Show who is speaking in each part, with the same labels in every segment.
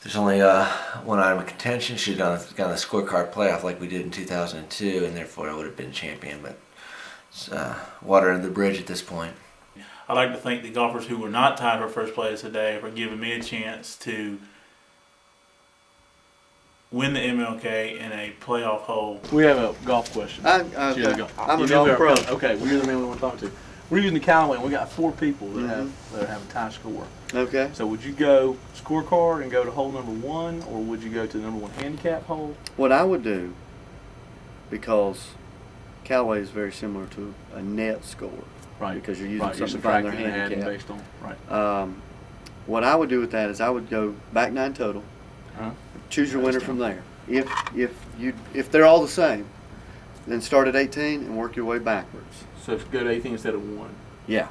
Speaker 1: There's only one item of contention. Should have gone the scorecard playoff like we did in 2002, and therefore I would have been champion. But it's water under the bridge at this point.
Speaker 2: I'd like to thank the golfers who were not tied for first place today for giving me a chance to win the MLK in a playoff hole.
Speaker 3: We have a golf question.
Speaker 4: I'm a golf pro.
Speaker 3: Okay, well, you're the man we want to talk to. We're using the Callaway, and we got 4 people that have a tie score.
Speaker 4: Okay.
Speaker 3: So would you go scorecard and go to hole number 1, or would you go to the number 1 handicap hole?
Speaker 4: What I would do, because Callaway is very similar to a net score,
Speaker 3: Right.
Speaker 4: Because you're using something from their
Speaker 3: subtracting and adding
Speaker 4: handicap.
Speaker 3: based on, right.
Speaker 4: What I would do with that is I would go back 9 total. Choose your winner from there. If they're all the same, then start at 18 and work your way backwards.
Speaker 3: So go to 18 instead of 1.
Speaker 4: Yeah.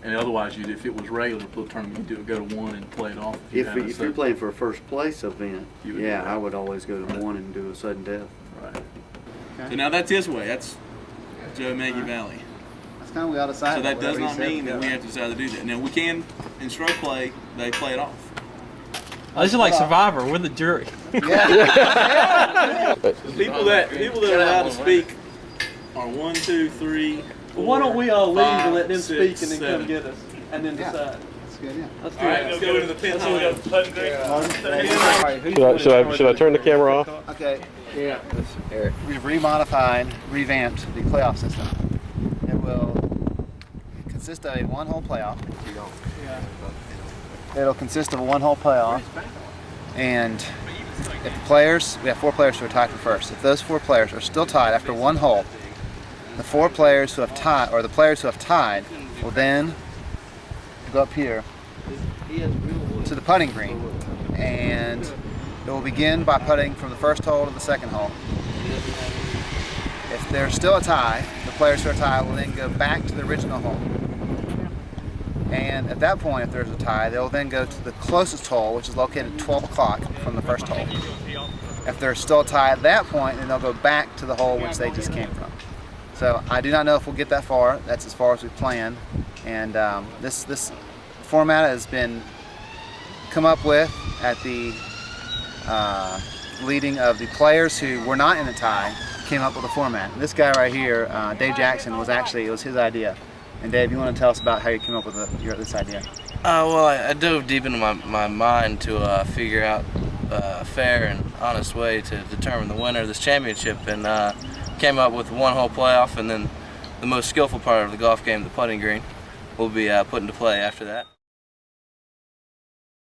Speaker 3: And otherwise, if it was regular pool tournament, you'd go to 1 and play it off.
Speaker 4: If you're playing for a first place event,
Speaker 3: You would
Speaker 4: I would always go to 1 and do a sudden death.
Speaker 3: Right.
Speaker 5: Okay. So now that's his way. That's Joe Maggie Valley.
Speaker 6: That's kind of we got to decide.
Speaker 5: So that does not mean that we have to decide to do that. Now we can, in stroke play, they play it off.
Speaker 7: Oh, this is like Survivor. We're the jury.
Speaker 5: The people that are allowed to speak are 1, 2, 3.
Speaker 3: Well, why don't we all leave and let them
Speaker 5: 5,
Speaker 3: speak
Speaker 5: 6,
Speaker 3: and then
Speaker 5: 7.
Speaker 3: come get us and then decide?
Speaker 6: That's good, yeah.
Speaker 3: Let's do
Speaker 5: All right,
Speaker 3: that.
Speaker 5: let's go into the pit.
Speaker 8: Should I turn the camera off?
Speaker 6: Okay. Yeah. We've remodified, revamped the playoff system. It will consist of a 1-hole playoff. It'll consist of a 1-hole playoff. And if the players, we have 4 players who are tied for first. If those 4 players are still tied after 1 hole, the 4 players who have tied, or the players who have tied, will then go up here to the putting green, and it will begin by putting from the first hole to the second hole. If there's still a tie, the players who are tied will then go back to the original hole. And at that point, if there's a tie, they'll then go to the closest hole, which is located at 12 o'clock from the first hole. If there's still a tie at that point, then they'll go back to the hole which they just came from. So I do not know if we'll get that far. That's as far as we planned. And this format has been come up with at the leading of the players who were not in the tie, came up with a format. This guy right here, Dave Jackson, it was his idea. And Dave, you want to tell us about how you came up with this idea?
Speaker 9: Well, I dove deep into my mind to figure out a fair and honest way to determine the winner of this championship, and came up with a 1-hole playoff, and then the most skillful part of the golf game, the putting green, will be put into play after that.